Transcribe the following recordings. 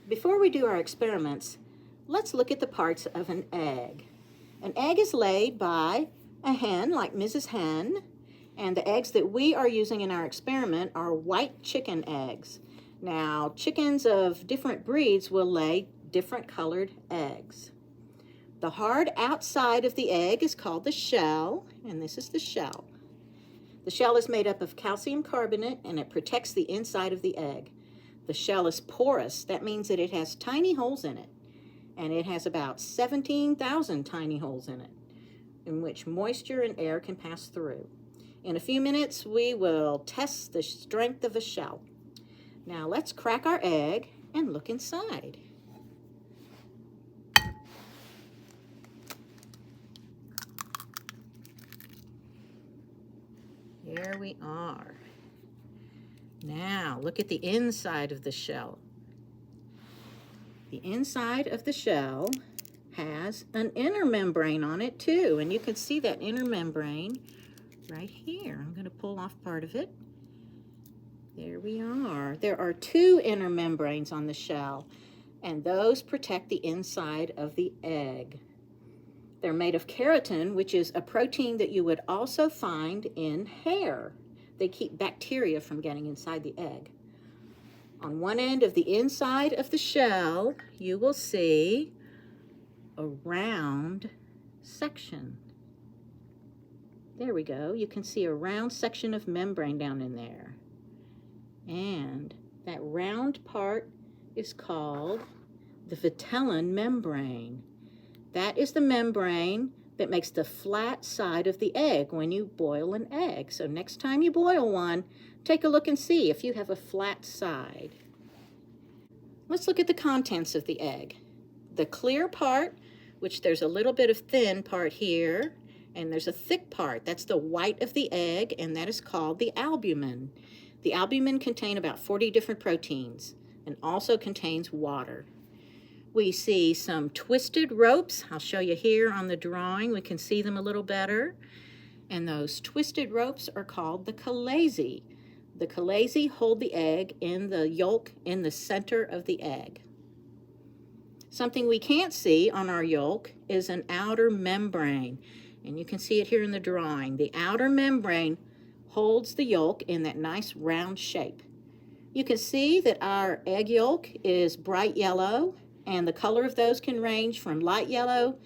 Before we do our experiments, let's look at the parts of an egg. An egg is laid by a hen, like Mrs. Hen, and the eggs that we are using in our experiment are white chicken eggs. Now, chickens of different breeds will lay different colored eggs. The hard outside of the egg is called the shell, and this is the shell. The shell is made up of calcium carbonate, and it protects the inside of the egg. The shell is porous. That means that it has tiny holes in it, and it has about 17,000 tiny holes in it, in which moisture and air can pass through. In a few minutes, we will test the strength of a shell. Now let's crack our egg and look inside. Here we are. Now look at the inside of the shell. The inside of the shell has an inner membrane on it too, and you can see that inner membrane right here. I'm going to pull off part of it. There we are. There are two inner membranes on the shell, and those protect the inside of the egg. They're made of keratin, which is a protein that you would also find in hair. They keep bacteria from getting inside the egg. On one end of the inside of the shell, you will see a round section. There we go. You can see a round section of membrane down in there. And that round part is called the vitelline membrane. That is the membrane that makes the flat side of the egg when you boil an egg. So next time you boil one, take a look and see if you have a flat side. Let's look at the contents of the egg. The clear part, which there's a little bit of thin part here, and there's a thick part. That's the white of the egg, and that is called the albumin. The albumin contains about 40 different proteins and also contains water. We see some twisted ropes. I'll show you here on the drawing. We can see them a little better. And those twisted ropes are called the chalazi. The chalazi hold the egg in the yolk in the center of the egg. Something we can't see on our yolk is an outer membrane. And you can see it here in the drawing. The outer membrane holds the yolk in that nice round shape. You can see that our egg yolk is bright yellow, and the color of those can range from light yellow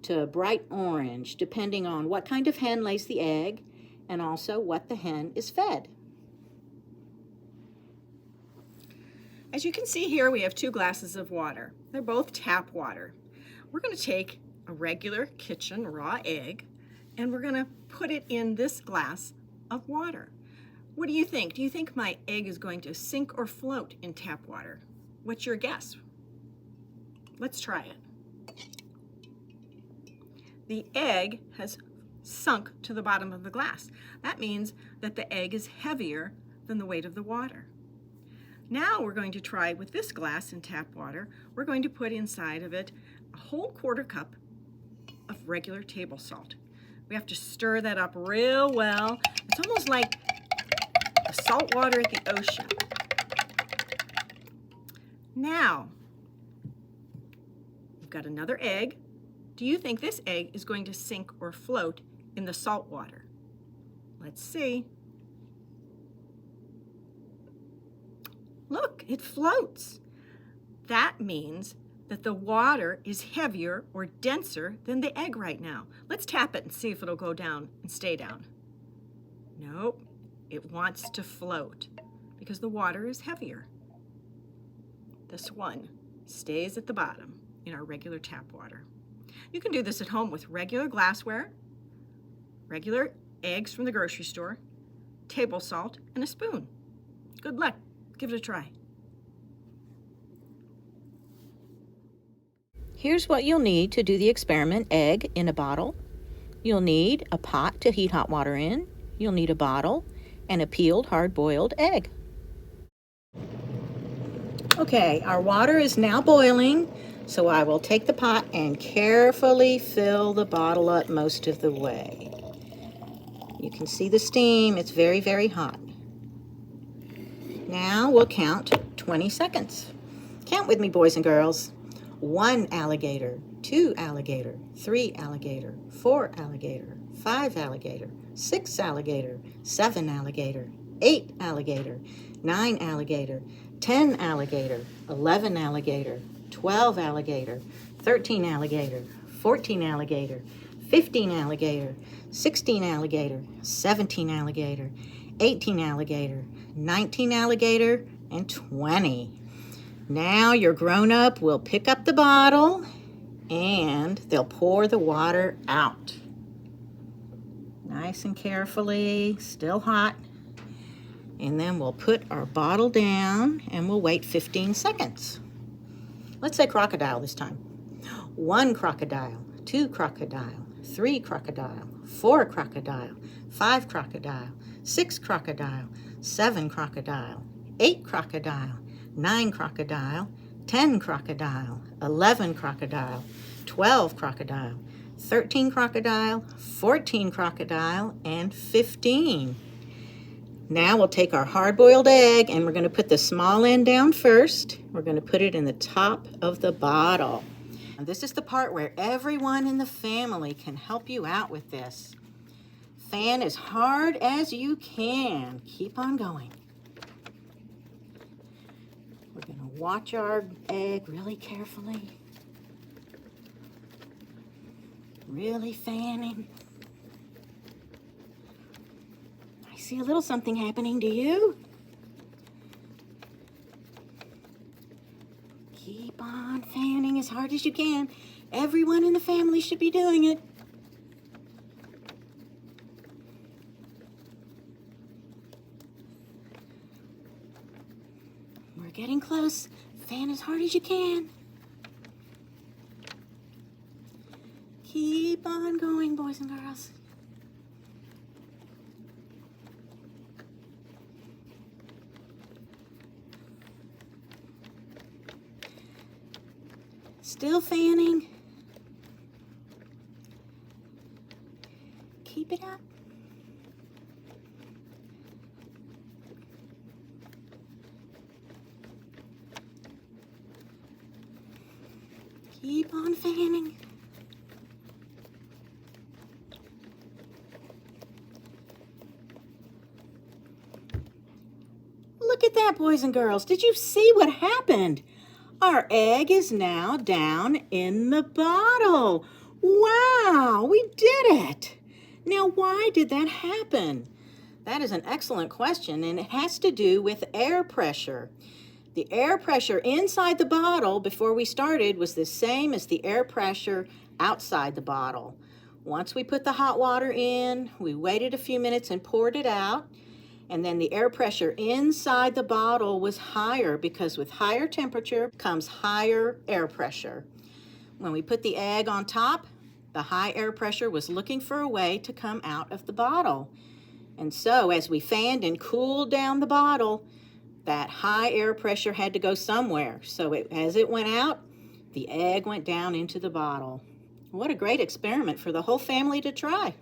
to bright orange, depending on what kind of hen lays the egg and also what the hen is fed. As you can see here, we have 2 glasses of water. They're both tap water. We're going to take a regular kitchen raw egg, and we're going to put it in this glass of water. What do you think? Do you think my egg is going to sink or float in tap water? What's your guess? Let's try it. The egg has sunk to the bottom of the glass. That means that the egg is heavier than the weight of the water. Now we're going to try with this glass in tap water. We're going to put inside of it a whole 1/4 cup of regular table salt. We have to stir that up real well. It's almost like the salt water at the ocean. Now, we've got another egg. Do you think this egg is going to sink or float in the salt water? Let's see. Look, it floats. That means that the water is heavier or denser than the egg right now. Let's tap it and see if it'll go down and stay down. Nope, it wants to float because the water is heavier. This one stays at the bottom in our regular tap water. You can do this at home with regular glassware, regular eggs from the grocery store, table salt, and a spoon. Good luck. Give it a try. Here's what you'll need to do the experiment: egg in a bottle. You'll need a pot to heat hot water in. You'll need a bottle and a peeled hard-boiled egg. Okay, our water is now boiling, so I will take the pot and carefully fill the bottle up most of the way. You can see the steam. It's very, very hot. Now we'll count 20 seconds. Count with me, boys and girls. 1 alligator, 2 alligator, 3 alligator, 4 alligator, 5 alligator, 6 alligator, 7 alligator, 8 alligator, 9 alligator, 10 alligator, 11 alligator, 12 alligator, 13 alligator, 14 alligator, 15 alligator, 16 alligator, 17 alligator, 18 alligator, 19 alligator, and 20. Now your grown-up will pick up the bottle and they'll pour the water out. Nice and carefully, still hot. And then we'll put our bottle down and we'll wait 15 seconds. Let's say crocodile this time. 1 crocodile, 2 crocodile, 3 crocodile, 4 crocodile, 5 crocodile, 6 crocodile, 7 crocodile, 8 crocodile, 9 crocodile, 10 crocodile, 11 crocodile, 12 crocodile, 13 crocodile, 14 crocodile, and 15. Now we'll take our hard-boiled egg and we're going to put the small end down first. We're going to put it in the top of the bottle. And this is the part where everyone in the family can help you out with this. Fan as hard as you can. Keep on going. We're going to watch our egg really carefully. Really fanning. I see a little something happening. Do you? Keep on fanning as hard as you can. Everyone in the family should be doing it. We're getting close. Fan as hard as you can. Keep on going, boys and girls. Still fanning. Keep it up. Keep on fanning. Look at that, boys and girls. Did you see what happened? Our egg is now down in the bottle. Wow, we did it. Now, why did that happen? That is an excellent question, and it has to do with air pressure. The air pressure inside the bottle before we started was the same as the air pressure outside the bottle. Once we put the hot water in, we waited a few minutes and poured it out. And then the air pressure inside the bottle was higher because with higher temperature comes higher air pressure. When we put the egg on top, the high air pressure was looking for a way to come out of the bottle. And so as we fanned and cooled down the bottle, that high air pressure had to go somewhere. So as it went out, the egg went down into the bottle. What a great experiment for the whole family to try.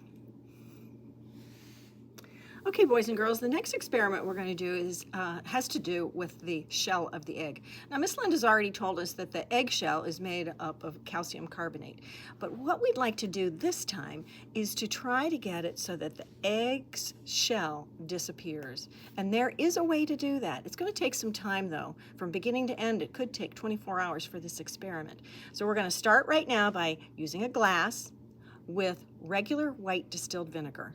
Okay, boys and girls, the next experiment we're going to do is has to do with the shell of the egg. Now, Miss Linda's already told us that the eggshell is made up of calcium carbonate. But what we'd like to do this time is to try to get it so that the egg's shell disappears. And there is a way to do that. It's going to take some time, though. From beginning to end, it could take 24 hours for this experiment. So we're going to start right now by using a glass with regular white distilled vinegar.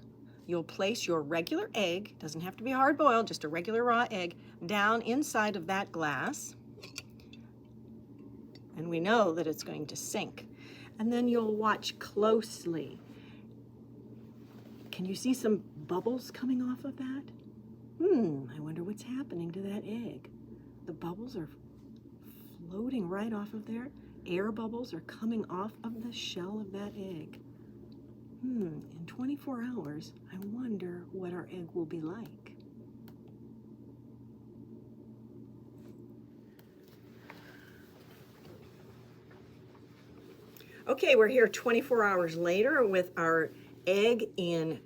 You'll place your regular egg, doesn't have to be hard boiled, just a regular raw egg, down inside of that glass. And we know that it's going to sink. And then you'll watch closely. Can you see some bubbles coming off of that? I wonder what's happening to that egg. The bubbles are floating right off of there. Air bubbles are coming off of the shell of that egg. In 24 hours, I wonder what our egg will be like. Okay, we're here 24 hours later with our egg in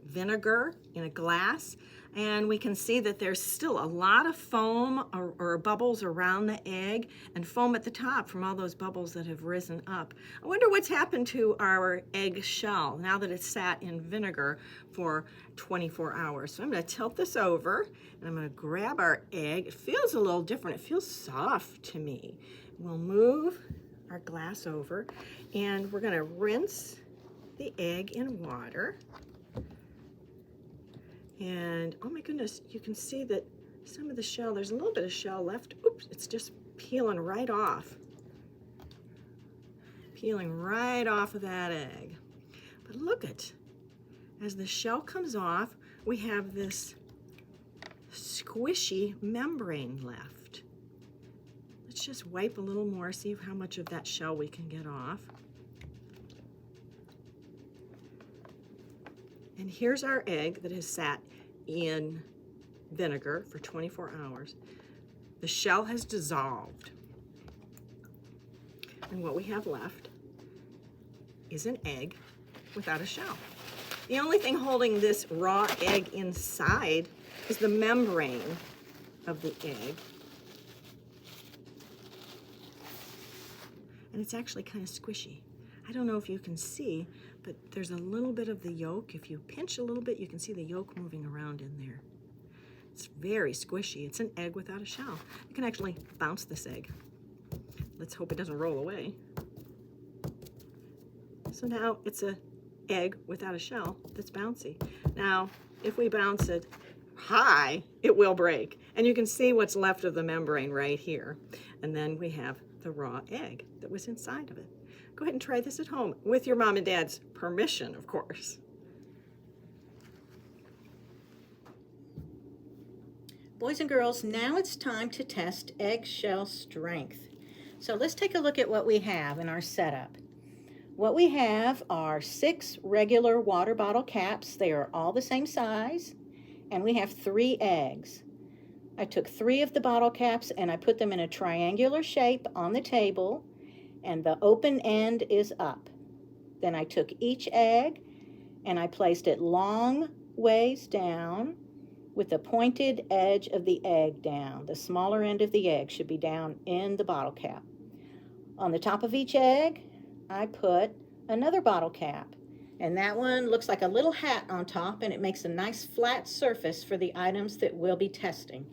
vinegar in a glass. And we can see that there's still a lot of foam or bubbles around the egg and foam at the top from all those bubbles that have risen up. I wonder what's happened to our egg shell now that it's sat in vinegar for 24 hours. So I'm going to tilt this over and I'm going to grab our egg. It feels a little different. It feels soft to me. We'll move our glass over and we're going to rinse the egg in water. And oh my goodness, you can see that some of the shell, there's a little bit of shell left. Oops, it's just peeling right off. Peeling right off of that egg. But look at, as the shell comes off, we have this squishy membrane left. Let's just wipe a little more, see how much of that shell we can get off. And here's our egg that has sat in vinegar for 24 hours. The shell has dissolved. And what we have left is an egg without a shell. The only thing holding this raw egg inside is the membrane of the egg. And it's actually kind of squishy. I don't know if you can see, but there's a little bit of the yolk. If you pinch a little bit, you can see the yolk moving around in there. It's very squishy. It's an egg without a shell. You can actually bounce this egg. Let's hope it doesn't roll away. So now it's an egg without a shell that's bouncy. Now, if we bounce it high, it will break. And you can see what's left of the membrane right here. And then we have the raw egg that was inside of it. Go ahead and try this at home with your mom and dad's permission, of course. Boys and girls, now it's time to test eggshell strength. So let's take a look at what we have in our setup. What we have are 6 regular water bottle caps. They are all the same size, and we have 3 eggs. I took 3 of the bottle caps and I put them in a triangular shape on the table, and the open end is up. Then I took each egg and I placed it long ways down with the pointed edge of the egg down. The smaller end of the egg should be down in the bottle cap. On the top of each egg, I put another bottle cap, and that one looks like a little hat on top, and it makes a nice flat surface for the items that we'll be testing.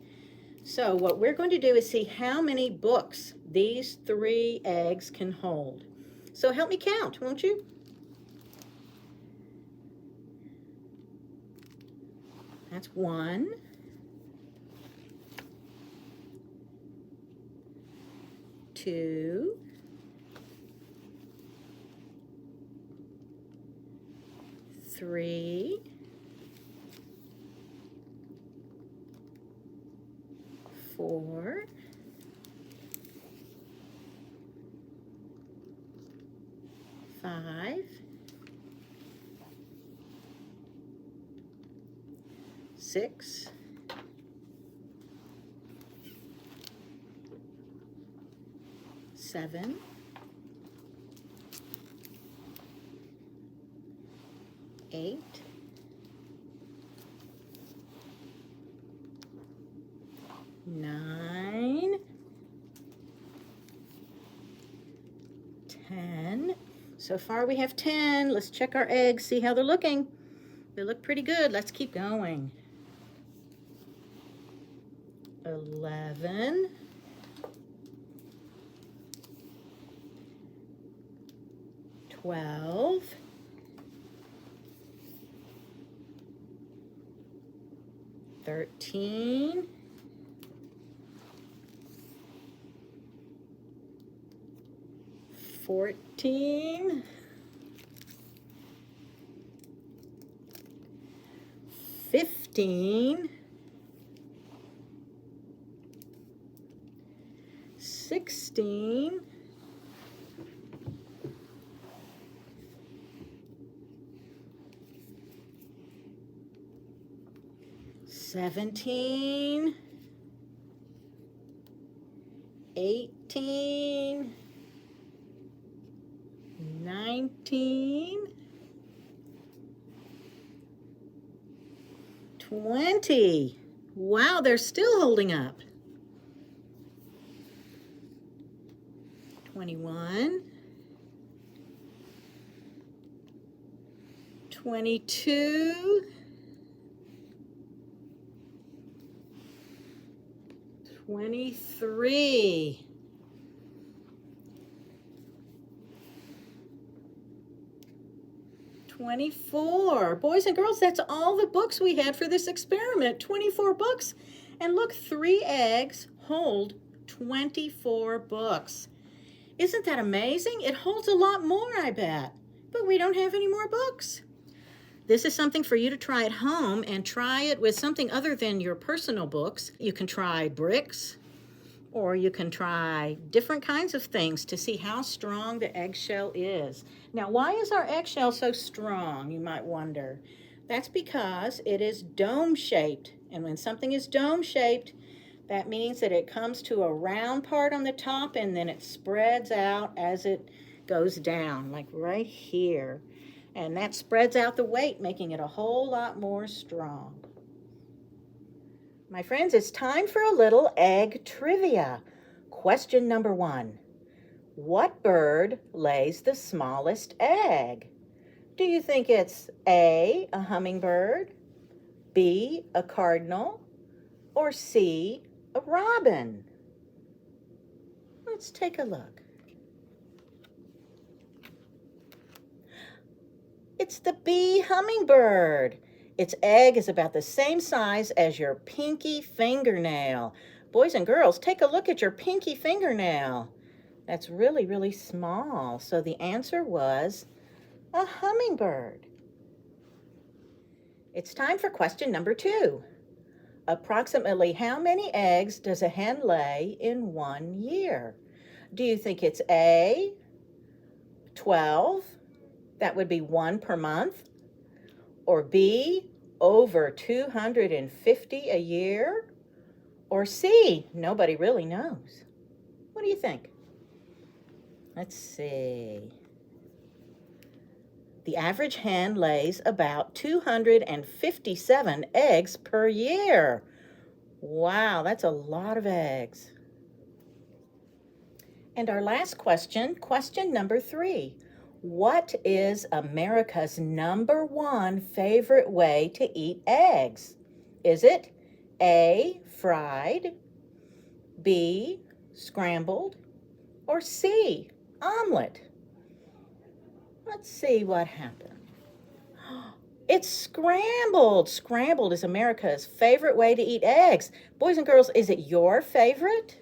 So what we're going to do is see how many books these 3 eggs can hold. So help me count, won't you? That's 1, 2, 3, 4, 5, 6, 7, 8, 9, 10. So far we have 10. Let's check our eggs, see how they're looking. They look pretty good. Let's keep going. 11, 12, 13, 14, 15, 16, 17, 18, 19, 20. Wow, they're still holding up. 21. 22. 23. 24. Boys and girls, that's all the books we had for this experiment. 24 books. And look, 3 eggs hold 24 books. Isn't that amazing? It holds a lot more, I bet. But we don't have any more books. This is something for you to try at home, and try it with something other than your personal books. You can try bricks, or you can try different kinds of things to see how strong the eggshell is. Now, why is our eggshell so strong, you might wonder? That's because it is dome-shaped. And when something is dome-shaped, that means that it comes to a round part on the top and then it spreads out as it goes down, like right here. And that spreads out the weight, making it a whole lot more strong. My friends, it's time for a little egg trivia. Question number 1. What bird lays the smallest egg? Do you think it's A, a hummingbird, B, a cardinal, or C, a robin? Let's take a look. It's the bee hummingbird. Its egg is about the same size as your pinky fingernail. Boys and girls, take a look at your pinky fingernail. That's really, really small. So the answer was a hummingbird. It's time for question number 2. Approximately how many eggs does a hen lay in 1 year? Do you think it's A, 12? That would be 1 per month. Or B, over 250 a year? Or C, nobody really knows? What do you think? Let's see. The average hen lays about 257 eggs per year. Wow, that's a lot of eggs. And our last question, question number 3. What is America's #1 favorite way to eat eggs? Is it A, fried, B, scrambled, or C, omelet? Let's see what happened. It's scrambled. Scrambled is America's favorite way to eat eggs. Boys and girls, is it your favorite?